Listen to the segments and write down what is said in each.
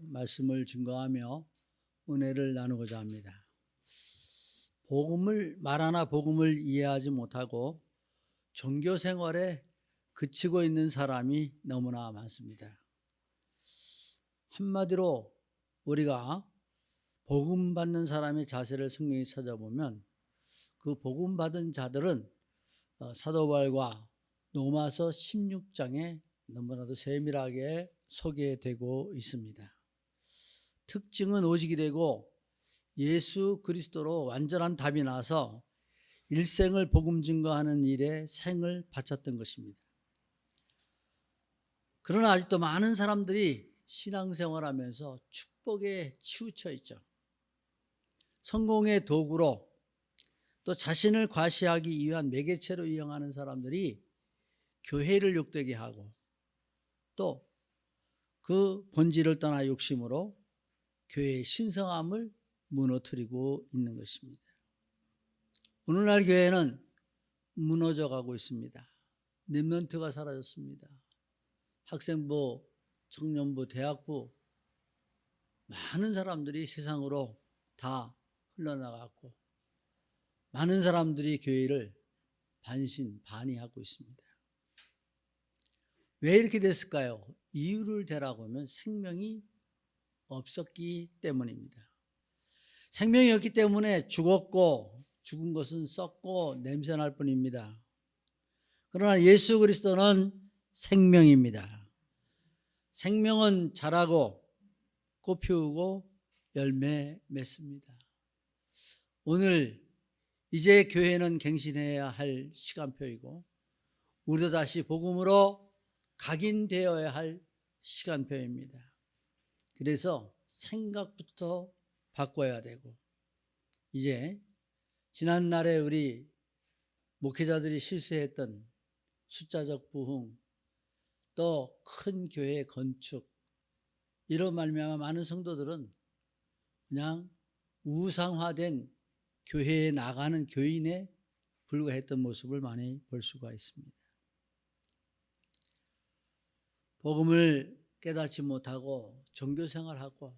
말씀을 증거하며 은혜를 나누고자 합니다. 복음을 말하나 복음을 이해하지 못하고 종교 생활에 그치고 있는 사람이 너무나 많습니다. 한마디로 우리가 복음 받는 사람의 자세를 성경에 찾아보면 그 복음 받은 자들은 사도 바울과 로마서 16장에 너무나도 세밀하게 소개되고 있습니다. 특징은 오직이 되고 예수 그리스도로 완전한 답이 나서 일생을 복음 증거하는 일에 생을 바쳤던 것입니다. 그러나 아직도 많은 사람들이 신앙생활하면서 축복에 치우쳐 있죠. 성공의 도구로 또 자신을 과시하기 위한 매개체로 이용하는 사람들이 교회를 욕되게 하고 또 그 본질을 떠나 욕심으로 교회의 신성함을 무너뜨리고 있는 것입니다. 오늘날 교회는 무너져 가고 있습니다. 렘넌트가 사라졌습니다. 학생부, 청년부, 대학부 많은 사람들이 세상으로 다 흘러나갔고 많은 사람들이 교회를 반신반의하고 있습니다. 왜 이렇게 됐을까요? 이유를 대라고 하면 생명이 없었기 때문입니다. 생명이 없기 때문에 죽었고 죽은 것은 썩고 냄새날 뿐입니다. 그러나 예수 그리스도는 생명입니다. 생명은 자라고 꽃 피우고 열매 맺습니다. 오늘 이제 교회는 갱신해야 할 시간표이고 우리도 다시 복음으로 각인되어야 할 시간표입니다. 그래서 생각부터 바꿔야 되고 이제 지난날에 우리 목회자들이 실수했던 숫자적 부흥 또 큰 교회 건축 이런 말미암아 많은 성도들은 그냥 우상화된 교회에 나가는 교인에 불과했던 모습을 많이 볼 수가 있습니다. 복음을 깨닫지 못하고 종교생활하고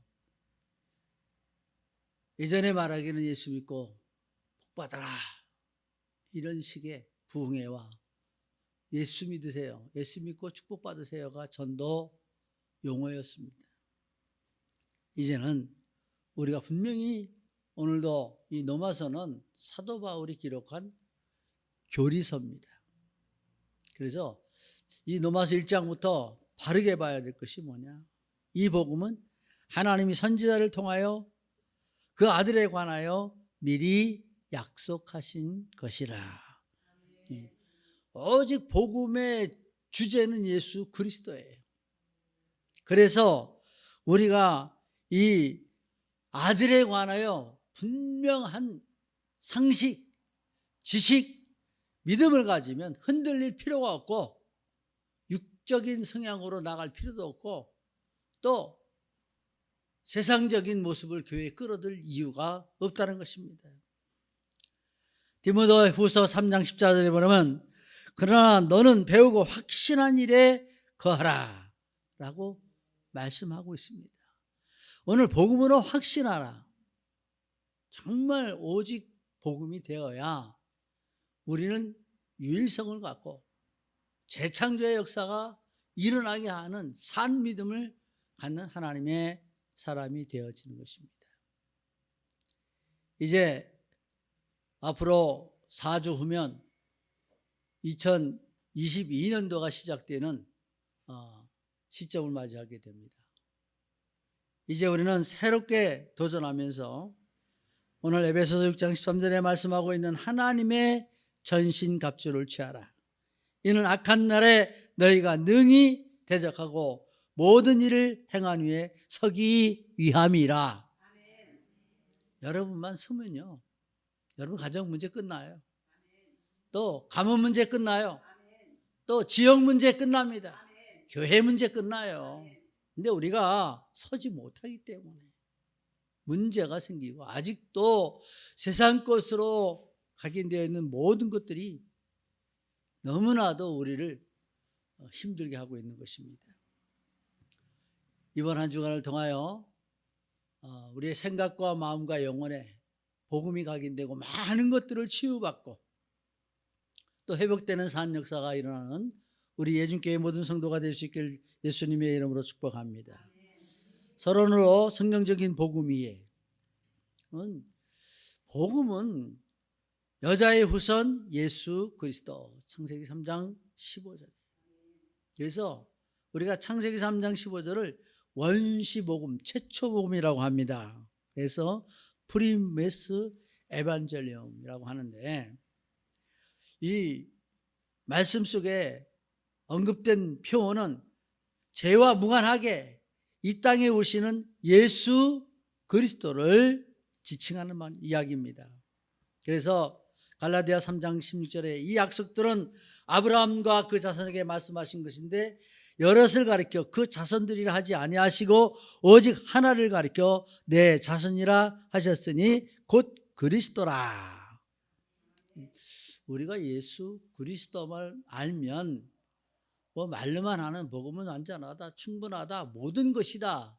예전에 말하기는 예수 믿고 복받아라 이런 식의 부흥회와 예수 믿으세요, 예수 믿고 축복받으세요가 전도 용어였습니다. 이제는 우리가 분명히 오늘도 이 로마서는 사도 바울이 기록한 교리서입니다. 그래서 이 로마서 1장부터 바르게 봐야 될 것이 뭐냐? 이 복음은 하나님이 선지자를 통하여 그 아들에 관하여 미리 약속하신 것이라. 오직 복음의 주제는 예수 그리스도예요. 그래서 우리가 이 아들에 관하여 분명한 상식, 지식, 믿음을 가지면 흔들릴 필요가 없고 적인 성향으로 나갈 필요도 없고 또 세상적인 모습을 교회에 끌어들 이유가 없다는 것입니다. 디모데후서 3장 10절에 보면 그러나 너는 배우고 확신한 일에 거하라 라고 말씀하고 있습니다. 오늘 복음으로 확신하라. 정말 오직 복음이 되어야 우리는 유일성을 갖고 재창조의 역사가 일어나게 하는 산 믿음을 갖는 하나님의 사람이 되어지는 것입니다. 이제 앞으로 4주 후면 2022년도가 시작되는 시점을 맞이하게 됩니다. 이제 우리는 새롭게 도전하면서 오늘 에베소서 6장 13절에 말씀하고 있는 하나님의 전신갑주를 취하라. 이는 악한 날에 너희가 능히 대적하고 모든 일을 행한 후에 서기 위함이라. 아멘. 여러분만 서면요, 여러분 가정 문제 끝나요. 아멘. 또 가문 문제 끝나요. 아멘. 또 지역 문제 끝납니다. 아멘. 교회 문제 끝나요. 근데 우리가 서지 못하기 때문에 문제가 생기고 아직도 세상 것으로 각인되어 있는 모든 것들이 너무나도 우리를 힘들게 하고 있는 것입니다. 이번 한 주간을 통하여 우리의 생각과 마음과 영혼에 복음이 각인되고 많은 것들을 치유받고 또 회복되는 산 역사가 일어나는 우리 예준교회 모든 성도가 될 수 있길 예수님의 이름으로 축복합니다. 서론으로 성경적인 복음 위에 복음은 여자의 후손 예수 그리스도, 창세기 3장 15절. 그래서 우리가 창세기 3장 15절을 원시복음, 최초복음이라고 합니다. 그래서 프리메스 에반젤리움이라고 하는데, 이 말씀 속에 언급된 표현은 죄와 무관하게 이 땅에 오시는 예수 그리스도를 지칭하는 이야기입니다. 그래서 갈라디아 3장 16절에 이 약속들은 아브라함과 그 자손에게 말씀하신 것인데 여럿을 가리켜 그 자손들이라 하지 아니하시고 오직 하나를 가리켜 내 자손이라 하셨으니 곧 그리스도라. 우리가 예수 그리스도만 알면 말로만 하는 복음은 완전하다, 충분하다, 모든 것이다.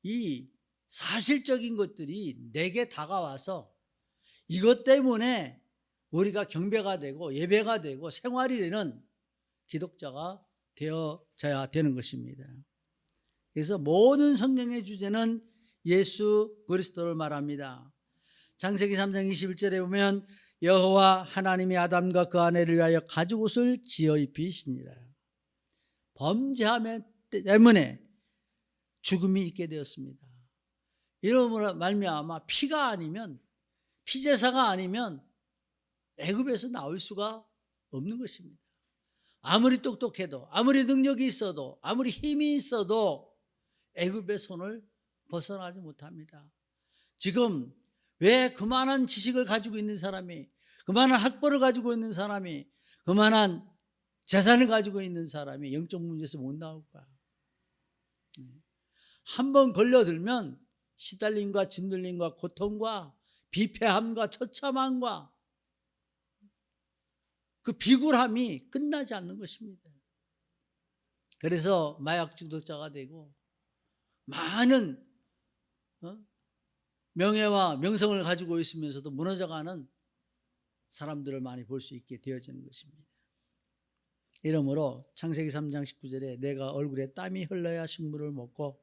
이 사실적인 것들이 내게 다가와서 이것 때문에 우리가 경배가 되고 예배가 되고 생활이 되는 기독자가 되어져야 되는 것입니다. 그래서 모든 성경의 주제는 예수 그리스도를 말합니다. 창세기 3장 21절에 보면 여호와 하나님이 아담과 그 아내를 위하여 가죽옷을 지어 입히시니라. 범죄함 때문에 죽음이 있게 되었습니다. 이러므로 말미암아 피가 아니면, 피제사가 아니면 애굽에서 나올 수가 없는 것입니다. 아무리 똑똑해도, 아무리 능력이 있어도, 아무리 힘이 있어도 애굽의 손을 벗어나지 못합니다. 지금 왜 그만한 지식을 가지고 있는 사람이, 그만한 학벌을 가지고 있는 사람이, 그만한 재산을 가지고 있는 사람이 영적 문제에서 못 나올까? 한번 걸려들면 시달림과 짓눌림과 고통과 비패함과 처참함과 그 비굴함이 끝나지 않는 것입니다. 그래서 마약 중독자가 되고 많은 명예와 명성을 가지고 있으면서도 무너져가는 사람들을 많이 볼 수 있게 되어지는 것입니다. 이러므로 창세기 3장 19절에 내가 얼굴에 땀이 흘러야 식물을 먹고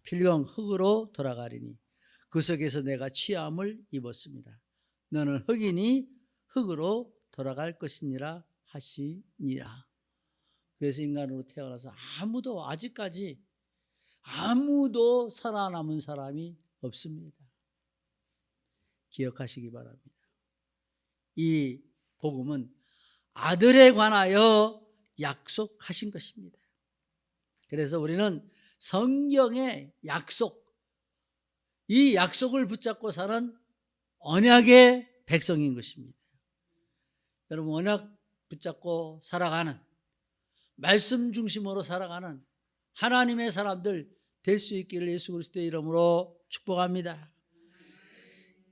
필경 흙으로 돌아가리니 그 속에서 내가 취함을 입었습니다. 너는 흙이니 흙으로 돌아갈 것이니라 하시니라. 그래서 인간으로 태어나서 아직까지 아무도 살아남은 사람이 없습니다. 기억하시기 바랍니다. 이 복음은 아들에 관하여 약속하신 것입니다. 그래서 우리는 성경의 약속, 이 약속을 붙잡고 사는 언약의 백성인 것입니다. 여러분, 언약 붙잡고 살아가는, 말씀 중심으로 살아가는 하나님의 사람들 될 수 있기를 예수 그리스도의 이름으로 축복합니다.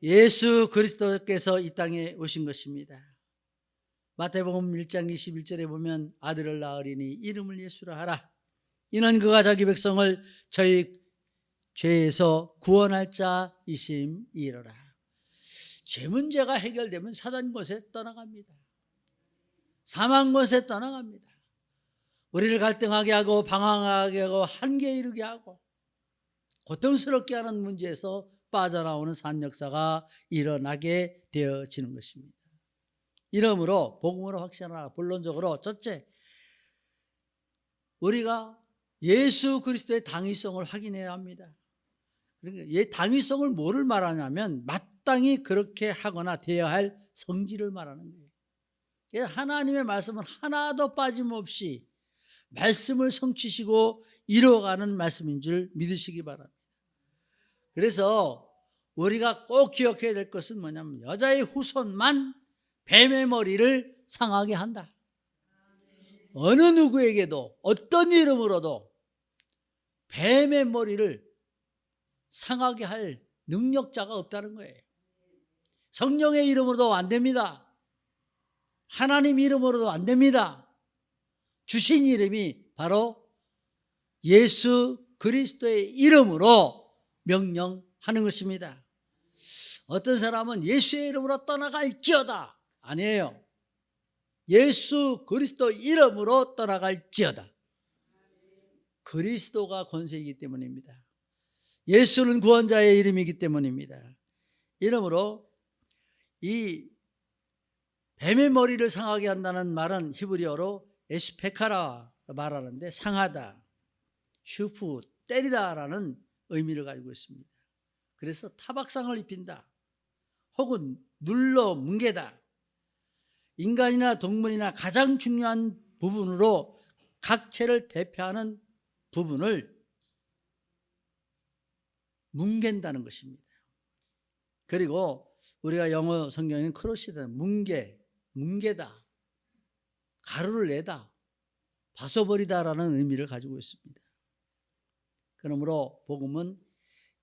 예수 그리스도께서 이 땅에 오신 것입니다. 마태복음 1장 21절에 보면 아들을 낳으리니 이름을 예수라 하라. 이는 그가 자기 백성을 저희 죄에서 구원할 자이심이로라. 죄 문제가 해결되면 사단 권세 떠나갑니다. 사망 권세 떠나갑니다. 우리를 갈등하게 하고 방황하게 하고 한계에 이르게 하고 고통스럽게 하는 문제에서 빠져나오는 산 역사가 일어나게 되어지는 것입니다. 이러므로 복음으로 확신하라. 본론적으로 첫째, 우리가 예수 그리스도의 당위성을 확인해야 합니다. 그러니까 당위성을 뭐를 말하냐면 마땅히 그렇게 하거나 되어야 할 성질을 말하는 거예요. 하나님의 말씀은 하나도 빠짐없이 말씀을 성취시고 이루어가는 말씀인 줄 믿으시기 바랍니다. 그래서 우리가 꼭 기억해야 될 것은 뭐냐면 여자의 후손만 뱀의 머리를 상하게 한다. 어느 누구에게도 어떤 이름으로도 뱀의 머리를 상하게 할 능력자가 없다는 거예요. 성령의 이름으로도 안 됩니다. 하나님 이름으로도 안 됩니다. 주신 이름이 바로 예수 그리스도의 이름으로 명령하는 것입니다. 어떤 사람은 예수의 이름으로 떠나갈지어다. 아니에요. 예수 그리스도 이름으로 떠나갈지어다. 그리스도가 권세이기 때문입니다. 예수는 구원자의 이름이기 때문입니다. 이러므로 이 뱀의 머리를 상하게 한다는 말은 히브리어로 에스페카라 말하는데 상하다, 슈프, 때리다라는 의미를 가지고 있습니다. 그래서 타박상을 입힌다, 혹은 눌러 뭉개다. 인간이나 동물이나 가장 중요한 부분으로 각체를 대표하는 부분을 뭉갠다는 것입니다. 그리고 우리가 영어 성경에는 크로시다, 뭉개다, 가루를 내다, 벗어버리다라는 의미를 가지고 있습니다. 그러므로 복음은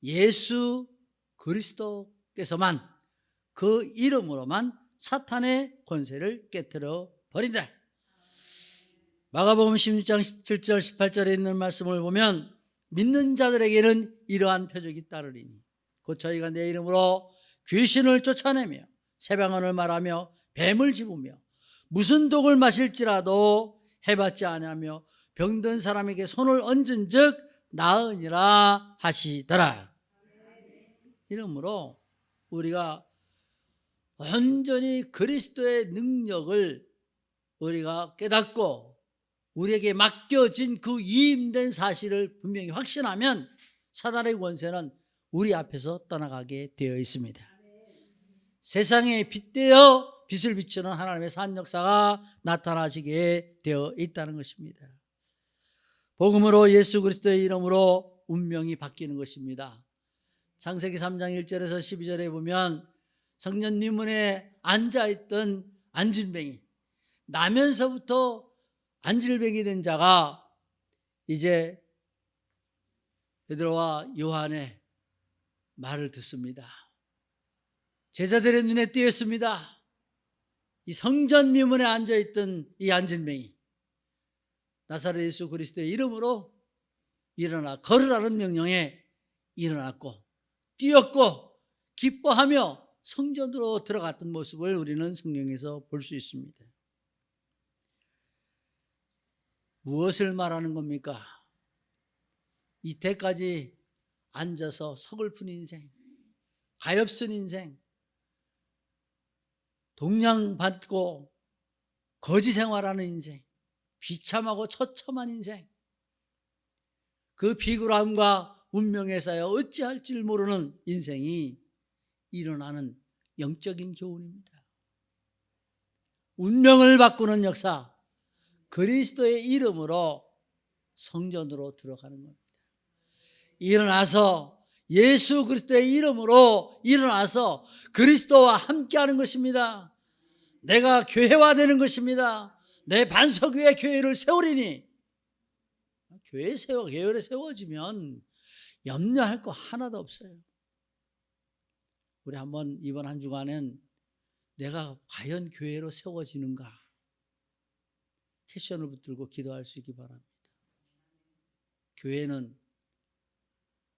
예수 그리스도께서만, 그 이름으로만 사탄의 권세를 깨트려 버린다. 마가복음 16장 17절 18절에 있는 말씀을 보면 믿는 자들에게는 이러한 표적이 따르리니 곧 저희가 내 이름으로 귀신을 쫓아내며 새방언을 말하며 뱀을 집으며 무슨 독을 마실지라도 해받지 아니하며 병든 사람에게 손을 얹은 즉 나으니라 하시더라. 이러므로 우리가 완전히 그리스도의 능력을 우리가 깨닫고 우리에게 맡겨진 그 위임된 사실을 분명히 확신하면 사단의 권세는 우리 앞에서 떠나가게 되어 있습니다. 세상에 빛되어 빛을 비추는 하나님의 산 역사가 나타나시게 되어 있다는 것입니다. 복음으로 예수 그리스도의 이름으로 운명이 바뀌는 것입니다. 창세기 3장 1절에서 12절에 보면 성전 미문에 앉아있던 안진뱅이, 나면서부터 안질뱅이 된 자가 이제 베드로와 요한의 말을 듣습니다. 제자들의 눈에 띄었습니다. 이 성전 미문에 앉아있던 이 안진뱅이, 나사렛 예수 그리스도의 이름으로 일어나 걸으라는 명령에 일어났고 뛰었고 기뻐하며 성전으로 들어갔던 모습을 우리는 성경에서 볼 수 있습니다. 무엇을 말하는 겁니까? 이때까지 앉아서 서글픈 인생, 가엾은 인생, 동냥받고 거지 생활하는 인생, 비참하고 처참한 인생, 그 비굴함과 운명에 쌓여 어찌할 줄 모르는 인생이 일어나는 영적인 교훈입니다. 운명을 바꾸는 역사, 그리스도의 이름으로 성전으로 들어가는 겁니다. 일어나서 예수 그리스도의 이름으로 일어나서 그리스도와 함께하는 것입니다. 내가 교회화되는 것입니다. 내 반석 위에 교회를 세우리니, 교회를 세워지면 염려할 거 하나도 없어요. 우리 한번 이번 한 주간은 내가 과연 교회로 세워지는가 캐션을 붙들고 기도할 수 있기 바랍니다. 교회는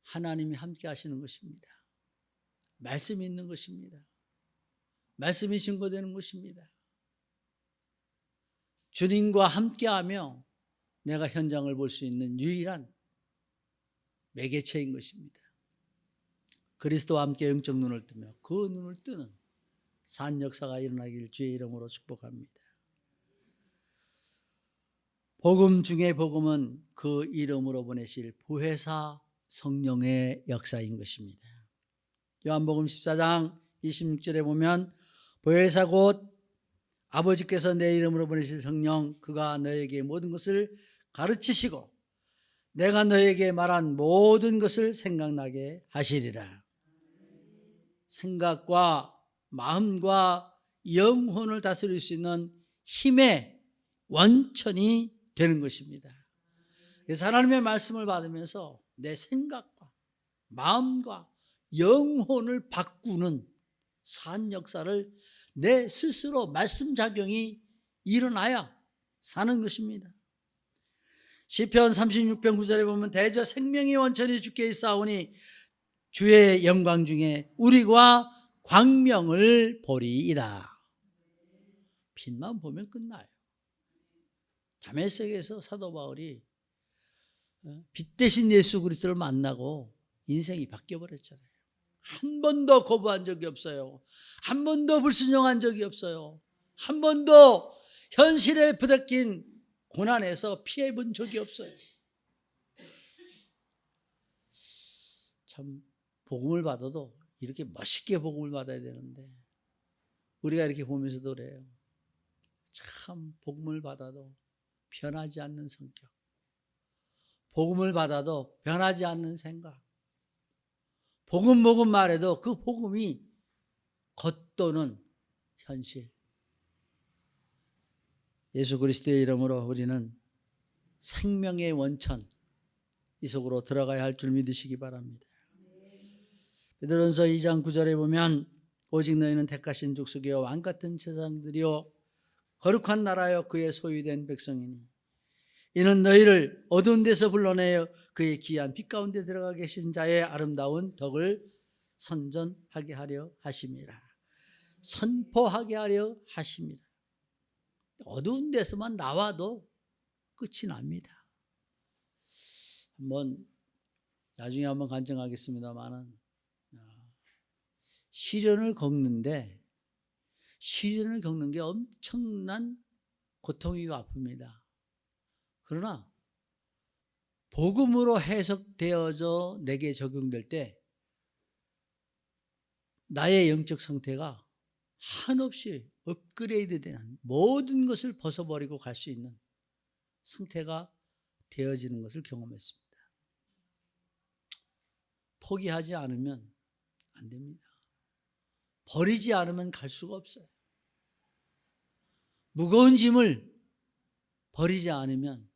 하나님이 함께 하시는 것입니다. 말씀이 있는 것입니다. 말씀이 증거되는 것입니다. 주님과 함께하며 내가 현장을 볼 수 있는 유일한 매개체인 것입니다. 그리스도와 함께 영적 눈을 뜨며 그 눈을 뜨는 산 역사가 일어나길 주의 이름으로 축복합니다. 복음 중에 복음은 그 이름으로 보내실 보혜사 성령의 역사인 것입니다. 요한복음 14장 26절에 보면 보혜사 곧 아버지께서 내 이름으로 보내실 성령, 그가 너에게 모든 것을 가르치시고 내가 너에게 말한 모든 것을 생각나게 하시리라. 생각과 마음과 영혼을 다스릴 수 있는 힘의 원천이 되는 것입니다. 그래서 하나님의 말씀을 받으면서 내 생각과 마음과 영혼을 바꾸는 산 역사를 내 스스로 말씀 작용이 일어나야 사는 것입니다. 시편 36편 9절에 보면 대저 생명의 원천이 주께 있사오니 주의 영광 중에 우리가 광명을 보리이다. 빛만 보면 끝나요. 다메섹에서 사도 바울이 빛 대신 예수 그리스도를 만나고 인생이 바뀌어버렸잖아요. 한 번도 거부한 적이 없어요. 한 번도 불순종한 적이 없어요. 한 번도 현실에 부닥긴 고난에서 피해본 적이 없어요. 참 복음을 받아도 이렇게 멋있게 복음을 받아야 되는데 우리가 이렇게 보면서도 그래요. 참 복음을 받아도 변하지 않는 성격, 복음을 받아도 변하지 않는 생각, 복음 말해도 그 복음이 겉도는 현실. 예수 그리스도의 이름으로 우리는 생명의 원천 이 속으로 들어가야 할 줄 믿으시기 바랍니다. 베드로전서 2장 9절에 보면 오직 너희는 택하신 족속이요 왕같은 제사장들이요 거룩한 나라여 그의 소유된 백성이니 이는 너희를 어두운 데서 불러내어 그의 귀한 빛 가운데 들어가 계신 자의 아름다운 덕을 선전하게 하려 하심이라. 선포하게 하려 하심이라. 어두운 데서만 나와도 끝이 납니다. 나중에 한번 간증하겠습니다만은 시련을 겪는데 시련을 겪는 게 엄청난 고통이고 아픕니다. 그러나 복음으로 해석되어져 내게 적용될 때 나의 영적 상태가 한없이 업그레이드되는 모든 것을 벗어버리고 갈 수 있는 상태가 되어지는 것을 경험했습니다. 포기하지 않으면 안 됩니다. 버리지 않으면 갈 수가 없어요. 무거운 짐을 버리지 않으면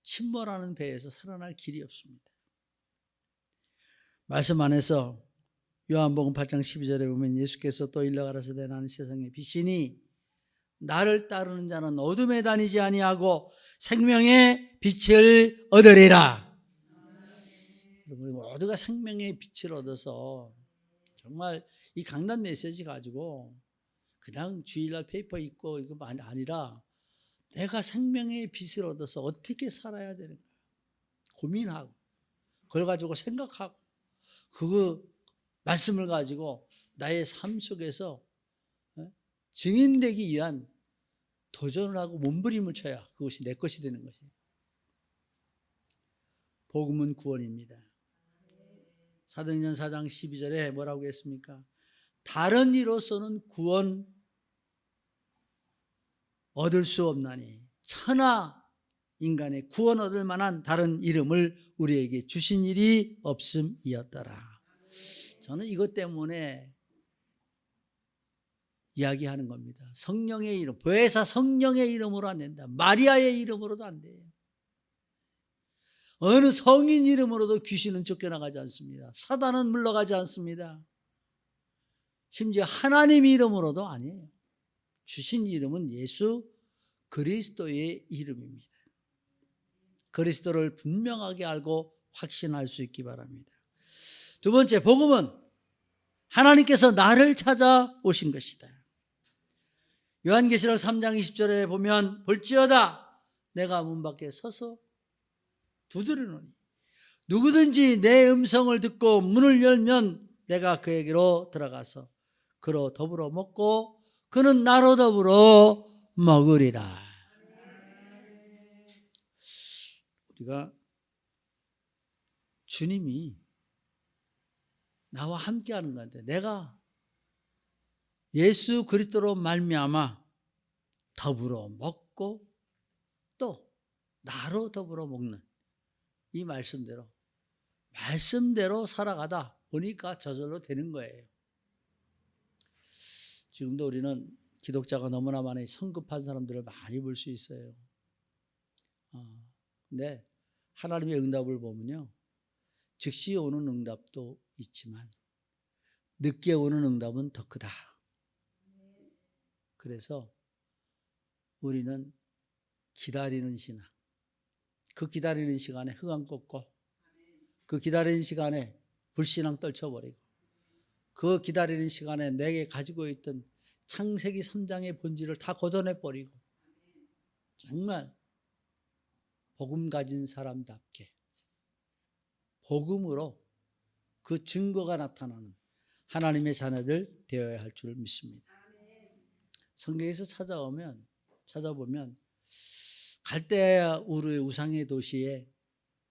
침몰하는 배에서 살아날 길이 없습니다. 말씀 안에서 요한복음 8장 12절에 보면 예수께서 또 일러 가라사대 나는 세상의 빛이니 나를 따르는 자는 어둠에 다니지 아니하고 생명의 빛을 얻으리라. 우리 모두가 생명의 빛을 얻어서 정말 이 강단 메시지 가지고 그냥 주일날 페이퍼 읽고 이거 아니라 내가 생명의 빛을 얻어서 어떻게 살아야 되는가 고민하고 그걸 가지고 생각하고 그 말씀을 가지고 나의 삶 속에서 증인되기 위한 도전을 하고 몸부림을 쳐야 그것이 내 것이 되는 것이에요. 복음은 구원입니다. 사도행전 4장 12절에 뭐라고 했습니까? 다른 이로서는 구원 얻을 수 없나니 천하 인간의 구원 얻을 만한 다른 이름을 우리에게 주신 일이 없음이었더라. 저는 이것 때문에 이야기하는 겁니다. 성령의 이름, 보혜사 성령의 이름으로 안 된다. 마리아의 이름으로도 안 돼요. 어느 성인 이름으로도 귀신은 쫓겨나가지 않습니다. 사단은 물러가지 않습니다. 심지어 하나님 이름으로도 아니에요. 주신 이름은 예수 그리스도의 이름입니다. 그리스도를 분명하게 알고 확신할 수 있기 바랍니다. 두 번째, 복음은 하나님께서 나를 찾아오신 것이다. 요한계시록 3장 20절에 보면 볼지어다 내가 문 밖에 서서 두드리노니 누구든지 내 음성을 듣고 문을 열면 내가 그에게로 들어가서 그로 더불어 먹고 그는 나로 더불어 먹으리라. 우리가 주님이 나와 함께하는 건데 내가 예수 그리스도로 말미암아 더불어 먹고 또 나로 더불어 먹는 이 말씀대로 살아가다 보니까 저절로 되는 거예요. 지금도 우리는 기독자가 너무나 많이 성급한 사람들을 많이 볼 수 있어요. 근데 하나님의 응답을 보면요, 즉시 오는 응답도 있지만 늦게 오는 응답은 더 크다. 그래서 우리는 기다리는 신앙, 그 기다리는 시간에 흑암 꺾고, 그 기다리는 시간에 불신앙 떨쳐버리고, 그 기다리는 시간에 내게 가지고 있던 창세기 3장의 본질을 다 걷어내버리고, 정말 복음 가진 사람답게 복음으로 그 증거가 나타나는 하나님의 자녀들 되어야 할 줄 믿습니다. 성경에서 찾아보면 갈대아 우르의 우상의 도시에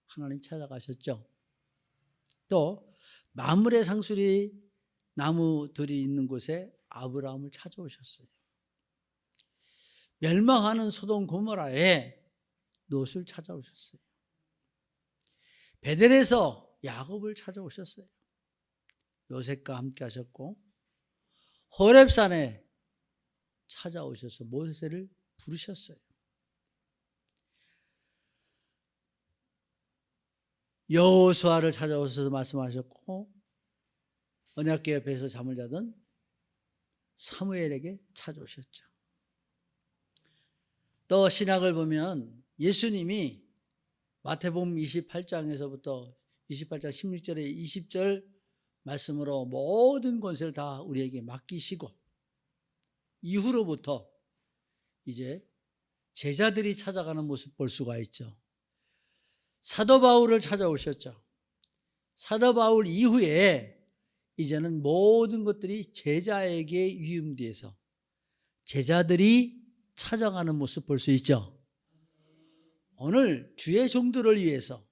하나님 찾아가셨죠. 또 마므레 상수리 나무들이 있는 곳에 아브라함을 찾아오셨어요. 멸망하는 소돔 고모라에 롯을 찾아오셨어요. 베델에서 야곱을 찾아오셨어요. 요셉과 함께 하셨고, 호렙산에 찾아오셔서 모세를 부르셨어요. 여호수아를 찾아오셔서 말씀하셨고, 언약궤 옆에서 잠을 자던 사무엘에게 찾아오셨죠. 또 신약을 보면 예수님이 마태복음 28장에서부터 28장 16절에 20절 말씀으로 모든 권세를 다 우리에게 맡기시고, 이후로부터 이제 제자들이 찾아가는 모습 볼 수가 있죠. 사도 바울을 찾아오셨죠. 사도 바울 이후에 이제는 모든 것들이 제자에게 위임돼서 제자들이 찾아가는 모습 볼 수 있죠. 오늘 주의 종들을 위해서,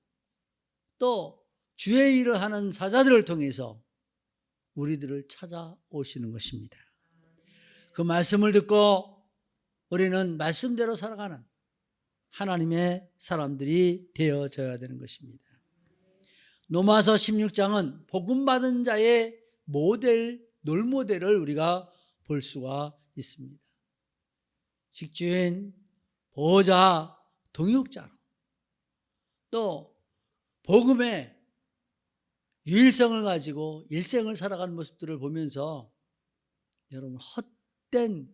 또 주의 일을 하는 사자들을 통해서 우리들을 찾아오시는 것입니다. 그 말씀을 듣고 우리는 말씀대로 살아가는 하나님의 사람들이 되어져야 되는 것입니다. 로마서 16장은 복음받은 자의 롤모델을 우리가 볼 수가 있습니다. 직주인, 보호자, 동역자로, 또 복음의 유일성을 가지고 일생을 살아가는 모습들을 보면서 여러분, 헛된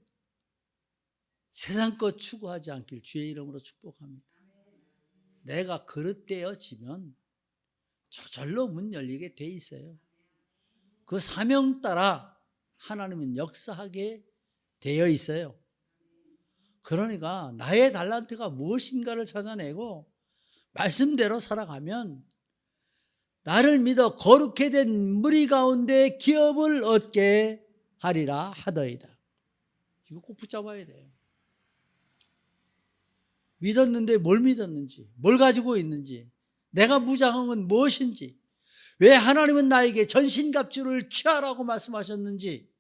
세상 것 추구하지 않길 주의 이름으로 축복합니다. 내가 그릇되어지면 저절로 문 열리게 돼 있어요. 그 사명 따라 하나님은 역사하게 되어 있어요. 그러니까 나의 달란트가 무엇인가를 찾아내고 말씀대로 살아가면 나를 믿어 거룩해 된 무리 가운데 기업을 얻게 하리라 하더이다. 이거 꼭 붙잡아야 돼요. 믿었는데 뭘 믿었는지, 뭘 가지고 있는지, 내가 무장한 건 무엇인지, 왜 하나님은 나에게 전신갑주를 취하라고 말씀하셨는지,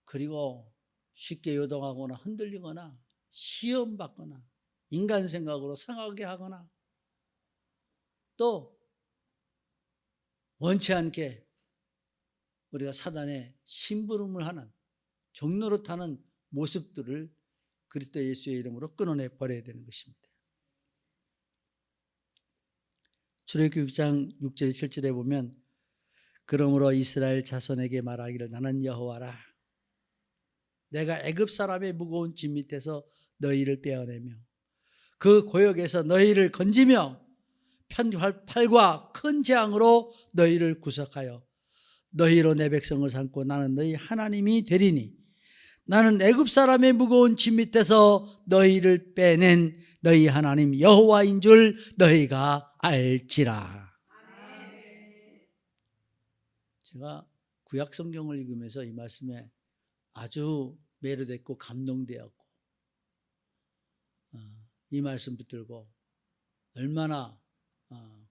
그리고 쉽게 요동하거나 흔들리거나 시험받거나 인간 생각으로 상하게 하거나 또 원치 않게 우리가 사단의 심부름을 하는 종노릇하는 모습들을 그리스도 예수의 이름으로 끊어내 버려야 되는 것입니다. 출애굽기 6장 6절 7절에 보면 그러므로 이스라엘 자손에게 말하기를 나는 여호와라. 내가 애굽 사람의 무거운 짐 밑에서 너희를 빼어내며 그 고역에서 너희를 건지며 팔과 큰 재앙으로 너희를 구속하여 너희로 내 백성을 삼고 나는 너희 하나님이 되리니 나는 애굽 사람의 무거운 짐 밑에서 너희를 빼낸 너희 하나님 여호와인 줄 너희가 알지라. 제가 구약 성경을 읽으면서 이 말씀에 아주 매료됐고 감동되었고 이 말씀 붙들고 얼마나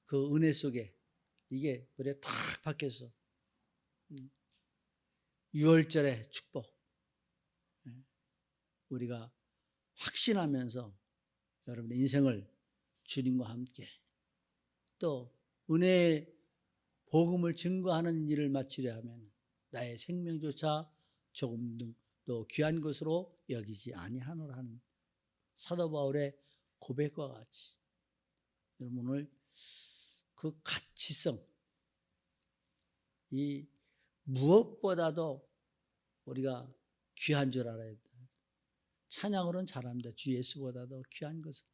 그 은혜 속에 이게 우리가 딱 박혀서 6월절의 축복 우리가 확신하면서 여러분의 인생을 주님과 함께 또 은혜의 복음을 증거하는 일을 마치려 하면 나의 생명조차 조금 더 귀한 것으로 여기지 아니하노라 하는 사도 바울의 고백과 같이 여러분 오늘 그 가치성 이 무엇보다도 우리가 귀한 줄 알아야 돼. 찬양으로는 잘합니다. 주 예수보다도 귀한 것은.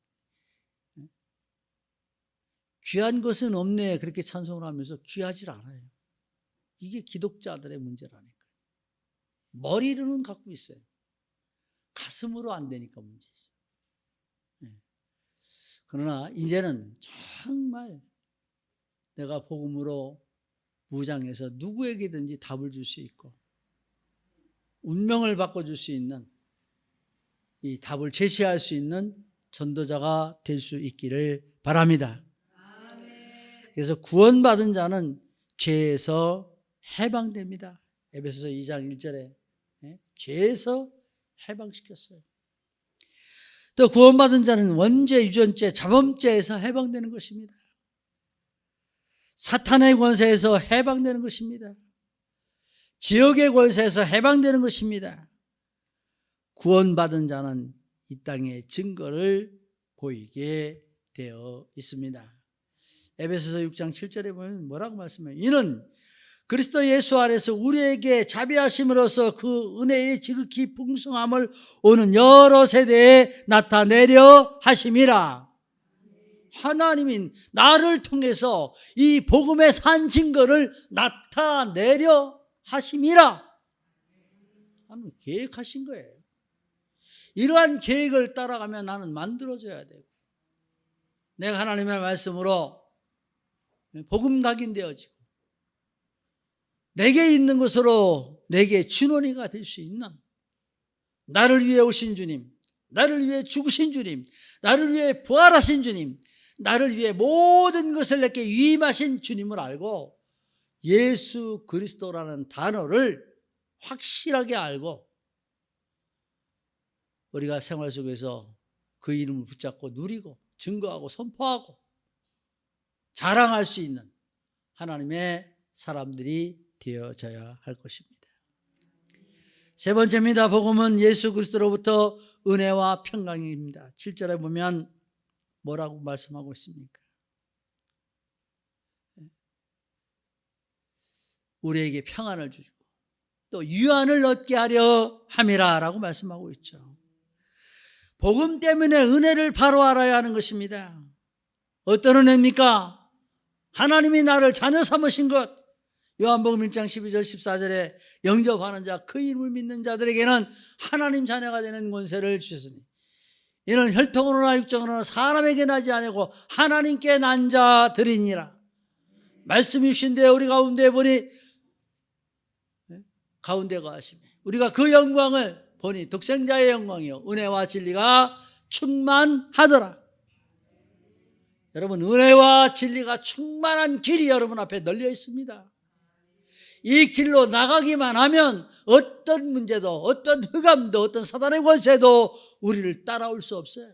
귀한 것은 없네 그렇게 찬송을 하면서 귀하질 않아요. 이게 기독자들의 문제라니까요. 머리로는 갖고 있어요. 가슴으로 안 되니까 문제죠. 그러나 이제는 정말 내가 복음으로 무장해서 누구에게든지 답을 줄 수 있고 운명을 바꿔줄 수 있는 이 답을 제시할 수 있는 전도자가 될 수 있기를 바랍니다. 그래서 구원받은 자는 죄에서 해방됩니다. 에베소서 2장 1절에 죄에서 해방시켰어요. 또 구원받은 자는 원죄, 유전죄, 자범죄에서 해방되는 것입니다. 사탄의 권세에서 해방되는 것입니다. 지옥의 권세에서 해방되는 것입니다. 구원받은 자는 이 땅에 증거를 보이게 되어 있습니다. 에베소서 6장 7절에 보면 뭐라고 말씀해요? 이는 그리스도 예수 안에서 우리에게 자비하심으로써 그 은혜의 지극히 풍성함을 오는 여러 세대에 나타내려 하심이라. 하나님이 나를 통해서 이 복음의 산 증거를 나타내려 하심이라. 하나님 계획하신 거예요. 이러한 계획을 따라가면 나는 만들어져야 되고, 내가 하나님의 말씀으로 복음 각인되어지고 내게 있는 것으로 내게 진원이가 될 수 있는, 나를 위해 오신 주님, 나를 위해 죽으신 주님, 나를 위해 부활하신 주님, 나를 위해 모든 것을 내게 위임하신 주님을 알고 예수 그리스도라는 단어를 확실하게 알고 우리가 생활 속에서 그 이름을 붙잡고 누리고 증거하고 선포하고 자랑할 수 있는 하나님의 사람들이 되어져야 할 것입니다. 세 번째입니다. 복음은 예수 그리스도로부터 은혜와 평강입니다. 7절에 보면 뭐라고 말씀하고 있습니까? 우리에게 평안을 주시고 또 유안을 얻게 하려 함이라 라고 말씀하고 있죠. 복음 때문에 은혜를 바로 알아야 하는 것입니다. 어떤 은혜입니까? 하나님이 나를 자녀 삼으신 것. 요한복음 1장 12절 14절에 영접하는 자, 그 이름을 믿는 자들에게는 하나님 자녀가 되는 권세를 주셨으니 이는 혈통으로나 육정으로나 사람에게 나지 아니고 하나님께 난 자들이니라. 말씀이 육신되어 우리 가운데 보니 가운데 거하시며 우리가 그 영광을 보니 독생자의 영광이요 은혜와 진리가 충만하더라. 여러분, 은혜와 진리가 충만한 길이 여러분 앞에 널려 있습니다. 이 길로 나가기만 하면 어떤 문제도, 어떤 흑암도, 어떤 사단의 권세도 우리를 따라올 수 없어요.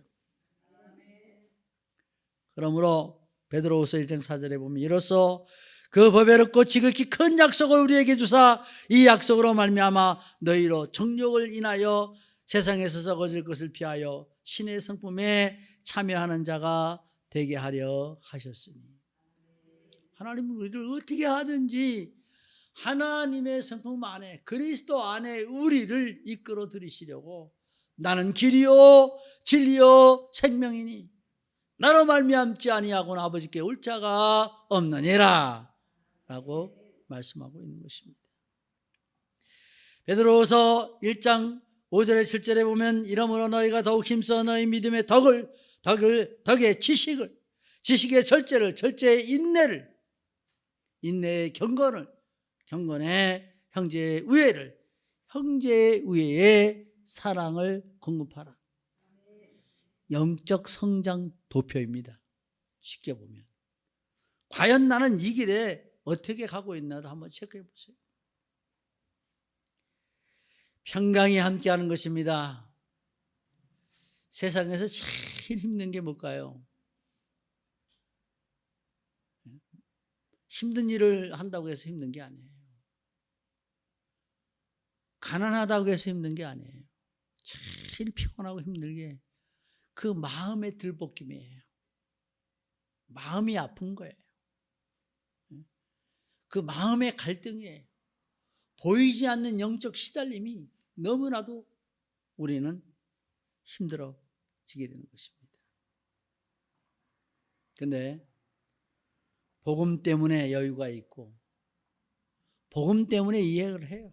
그러므로 베드로후서 1장 4절에 보면 이로써 그 법에롭고 지극히 큰 약속을 우리에게 주사 이 약속으로 말미암아 너희로 정욕을 인하여 세상에서 썩어질 것을 피하여 신의 성품에 참여하는 자가 되게 하려 하셨으니, 하나님은 우리를 어떻게 하든지 하나님의 성품 안에, 그리스도 안에 우리를 이끌어 들이시려고 나는 길이요 진리요 생명이니 나로 말미암지 아니하고는 아버지께 올 자가 없느니라 라고 말씀하고 있는 것입니다. 베드로후서 1장 5절에 7절에 보면 이러므로 너희가 더욱 힘써 너희 믿음의 덕의 지식을, 지식의 절제를, 절제의 인내를, 인내의 경건의 형제의 우애를, 형제의 우애의 사랑을 공급하라. 영적 성장 도표입니다. 쉽게 보면 과연 나는 이 길에 어떻게 가고 있나도 한번 체크해 보세요. 평강이 함께하는 것입니다. 세상에서 제일 힘든 게 뭘까요? 힘든 일을 한다고 해서 힘든 게 아니에요. 가난하다고 해서 힘든 게 아니에요. 제일 피곤하고 힘든 게 그 마음의 들볶임이에요. 마음이 아픈 거예요. 그 마음의 갈등이에요. 보이지 않는 영적 시달림이 너무나도 우리는 힘들어지게 되는 것입니다. 근데 복음 때문에 여유가 있고 복음 때문에 이해를 해요.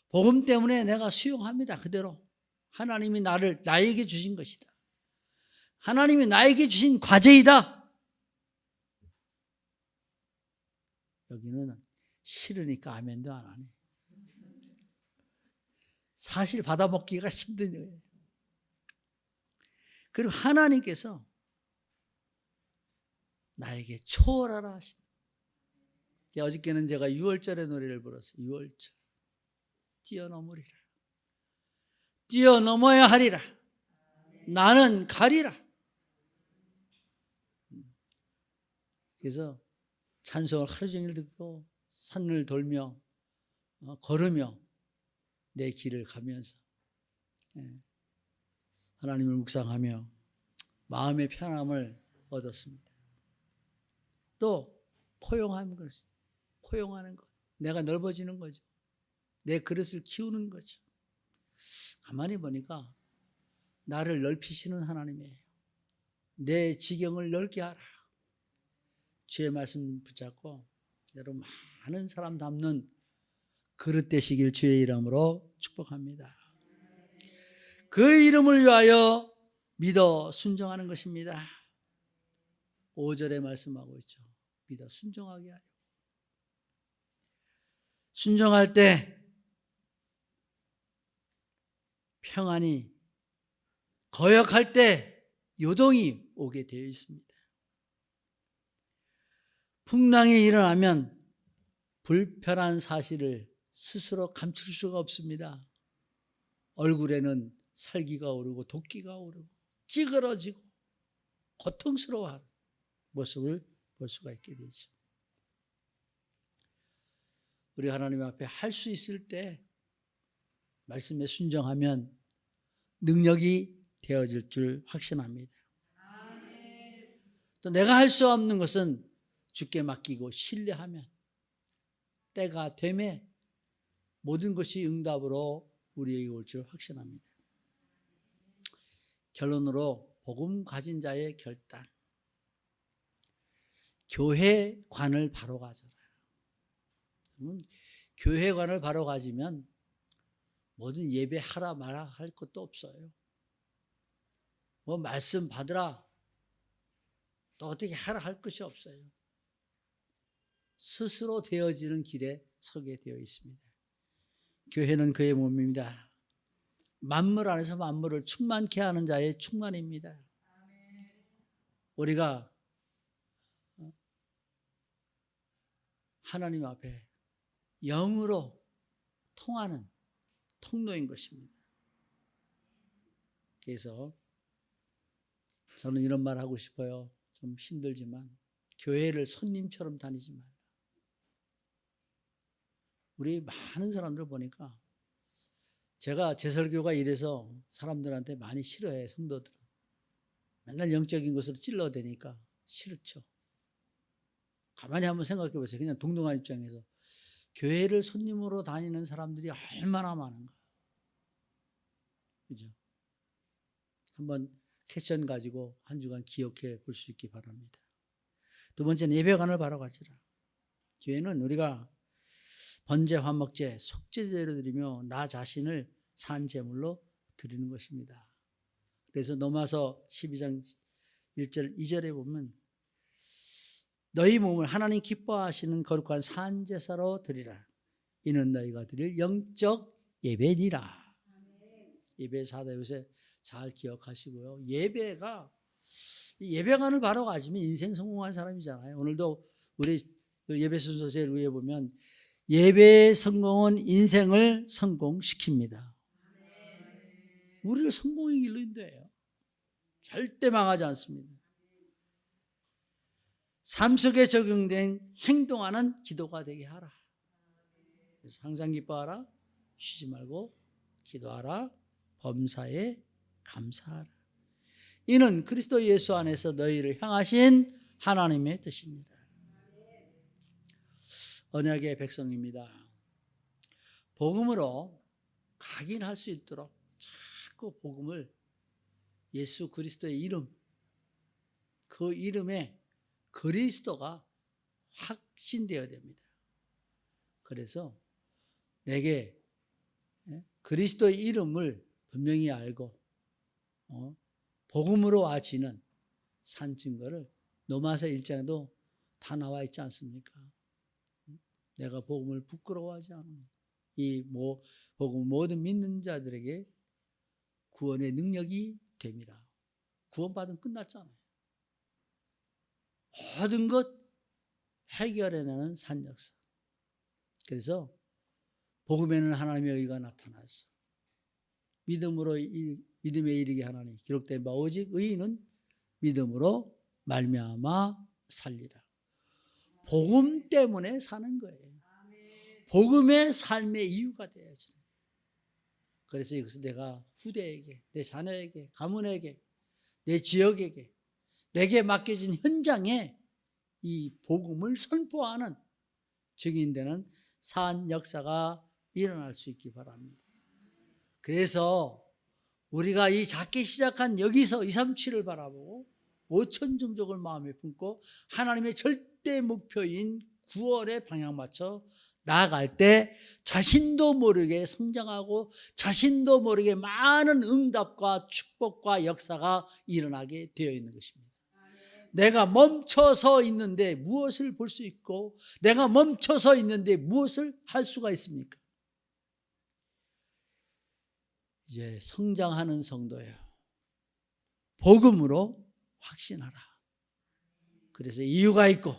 복음 때문에 내가 수용합니다. 그대로 하나님이 나에게 주신 것이다. 하나님이 나에게 주신 과제이다. 여기는 싫으니까 아멘도 안 하네. 사실 받아먹기가 힘든 거예요. 그리고 하나님께서 나에게 초월하라 하신다. 어저께는 제가 6월절의 노래를 불렀어요. 6월절. 뛰어넘으리라. 뛰어넘어야 하리라. 나는 가리라. 그래서 찬송을 하루 종일 듣고 산을 돌며 걸으며 내 길을 가면서 하나님을 묵상하며 마음의 편함을 얻었습니다. 또 포용하는 것, 포용하는 것, 내가 넓어지는 거죠. 내 그릇을 키우는 거죠. 가만히 보니까 나를 넓히시는 하나님이에요. 내 지경을 넓게 하라. 주의 말씀 붙잡고 여러분 많은 사람 담는 그릇 되시길 주의 이름으로 축복합니다. 그 이름을 위하여 믿어 순종하는 것입니다. 5절에 말씀하고 있죠. 믿어 순종하게 하려. 순종할 때 평안이, 거역할 때 요동이 오게 되어 있습니다. 풍랑이 일어나면 불편한 사실을 스스로 감출 수가 없습니다. 얼굴에는 살기가 오르고 도끼가 오르고 찌그러지고 고통스러워하는 모습을 볼 수가 있게 되죠. 우리 하나님 앞에 할 수 있을 때 말씀에 순종하면 능력이 되어질 줄 확신합니다. 또 내가 할 수 없는 것은 주께 맡기고 신뢰하면 때가 되매 모든 것이 응답으로 우리에게 올 줄 확신합니다. 결론으로 복음 가진 자의 결단. 교회관을 바로 가잖아요. 교회관을 바로 가지면 모든 예배하라 마라 할 것도 없어요. 뭐 말씀 받으라 또 어떻게 하라 할 것이 없어요. 스스로 되어지는 길에 서게 되어 있습니다. 교회는 그의 몸입니다. 만물 안에서 만물을 충만케 하는 자의 충만입니다. 우리가 하나님 앞에 영으로 통하는 통로인 것입니다. 그래서 저는 이런 말 하고 싶어요. 좀 힘들지만 교회를 손님처럼 다니지 말라. 우리 많은 사람들 보니까 제가 제 설교가 이래서 사람들한테 많이 싫어해. 성도들은 맨날 영적인 것으로 찔러대니까 싫죠. 가만히 한번 생각해 보세요. 그냥 동등한 입장에서 교회를 손님으로 다니는 사람들이 얼마나 많은가. 그죠? 한번 캐션 가지고 한 주간 기억해 볼 수 있기 바랍니다. 두 번째는 예배관을 바로 가지라. 교회는 우리가 번제, 화목제, 속죄제를 드리며 나 자신을 산 제물로 드리는 것입니다. 그래서 로마서 12장 1절 2절에 보면 너희 몸을 하나님 기뻐하시는 거룩한 산 제사로 드리라. 이는 너희가 드릴 영적 예배니라. 예배 사다 요새 잘 기억하시고요. 예배가 예배관을 바로 가지면 인생 성공한 사람이잖아요. 오늘도 우리 예배 순서제를 위해 보면 예배의 성공은 인생을 성공시킵니다. 우리를 성공의 길로 인도해요. 절대 망하지 않습니다. 삶 속에 적용된 행동하는 기도가 되게 하라. 그래서 항상 기뻐하라. 쉬지 말고 기도하라. 범사에 감사하라. 이는 그리스도 예수 안에서 너희를 향하신 하나님의 뜻입니다. 언약의 백성입니다. 복음으로 각인할 수 있도록 자꾸 복음을 예수 그리스도의 이름, 그 이름에 그리스도가 확신되어야 됩니다. 그래서 내게 그리스도의 이름을 분명히 알고 복음으로 와지는 산 증거를 로마서 1장에도 다 나와 있지 않습니까? 내가 복음을 부끄러워하지 않으니 이 복음 모든 믿는 자들에게 구원의 능력이 됩니다. 구원받으면 끝났잖아요. 모든 것 해결해내는 산 역사. 그래서 복음에는 하나님의 의가 나타나서 믿음에 이르게 하나니 기록된 바 오직 의인은 믿음으로 말미암아 살리라. 복음 때문에 사는 거예요. 복음의 삶의 이유가 돼야죠. 그래서 여기서 내가 후대에게, 내 자녀에게, 가문에게, 내 지역에게, 내게 맡겨진 현장에 이 복음을 선포하는 증인되는 산 역사가 일어날 수 있기 바랍니다. 그래서 우리가 이 작게 시작한 여기서 237을 바라보고 5천 종족을 마음에 품고 하나님의 절대 목표인 9월에 방향 맞춰 나아갈 때 자신도 모르게 성장하고 자신도 모르게 많은 응답과 축복과 역사가 일어나게 되어 있는 것입니다. 내가 멈춰서 있는데 무엇을 볼 수 있고 내가 멈춰서 있는데 무엇을 할 수가 있습니까? 이제 성장하는 성도예요. 복음으로 확신하라. 그래서 이유가 있고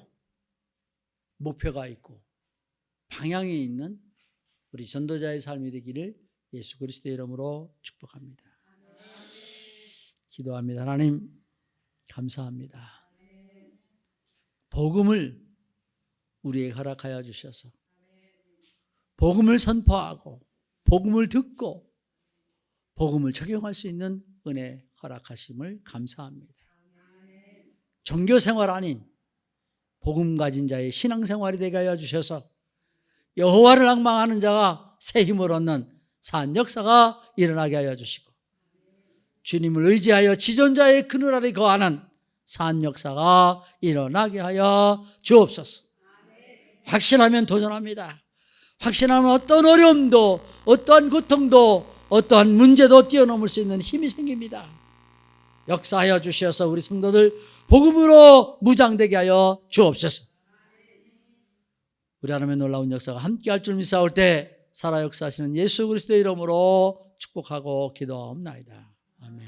목표가 있고 방향이 있는 우리 전도자의 삶이 되기를 예수 그리스도의 이름으로 축복합니다. 기도합니다. 하나님 감사합니다. 복음을 우리에게 허락하여 주셔서 복음을 선포하고 복음을 듣고 복음을 적용할 수 있는 은혜 허락하심을 감사합니다. 종교생활 아닌 복음 가진 자의 신앙생활이 되게 하여 주셔서 여호와를 앙망하는 자가 새 힘을 얻는 산 역사가 일어나게 하여 주시고 주님을 의지하여 지존자의 그늘 아래 거하는 산 역사가 일어나게 하여 주옵소서. 확신하면 도전합니다. 확신하면 어떤 어려움도 어떠한 고통도 어떠한 문제도 뛰어넘을 수 있는 힘이 생깁니다. 역사하여 주셔서 우리 성도들 복음으로 무장되게 하여 주옵소서. 우리 하나님의 놀라운 역사가 함께할 줄 믿사올 때 살아 역사하시는 예수 그리스도의 이름으로 축복하고 기도하옵나이다. 아멘.